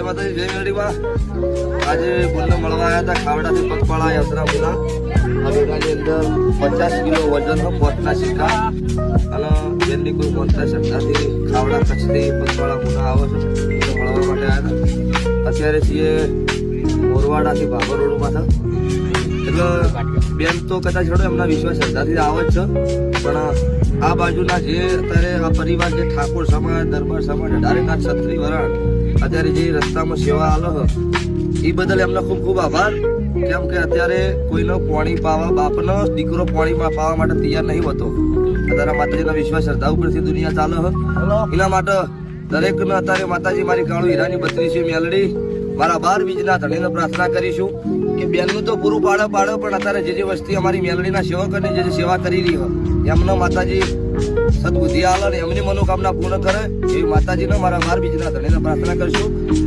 માતાજી જય મેરડીમાં આજે બોલને મળવા આવ્યા હતા ખાવડાથી પગપાળા યાત્રા બોલા આ બેટાની અંદર 50 કિલો વજન પોતના સિક્કા અને જેમની કોઈ મોટા શક્તાથી ખાવડા કચ્છથી પગપાળા મુના આવે છે મળવા માટે આવ્યા હતા અત્યારે છીએ મોરવાડાથી ભાભર રોડ પાછળ એટલે બેન તો કદાચ છોડો એમના વિશ્વાસ શ્રદ્ધાથી આવે જ છે પણ આ બાજુના જે અત્યારે આ પરિવાર જે ઠાકોર સમાજ દરબાર સમાજ ડારેનાથ છત્રી વરાણ અત્યારે જે રસ્તામાં સેવા આલો એ બદલ એમનો ખૂબ ખૂબ આભાર કેમ કે અત્યારે કોઈનો પાણી પાવા બાપનો દીકરો પાણીમાં પાવા માટે તૈયાર નહીં હોતો અત્યારે માતાજીના વિશ્વાસ શ્રદ્ધા ઉપરથી દુનિયા ચાલે એના માટે દરેકને અત્યારે માતાજી મારી કાળુ હીરાની 32 મેલડી મારા 12 બીજના ધણીને પ્રાર્થના કરીશું કે બેનનું તો પૂરું પાડે પણ અત્યારે જે વસ્તી અમારી મેલડીના સેવકોની જે સેવા કરી રહી હોય એમનો માતાજી સદબુદ્ધિ આલે ને એમની મનોકામના પૂર્ણ કરે એવી માતાજીને મારા 12 બીજના ધણીને પ્રાર્થના કરીશું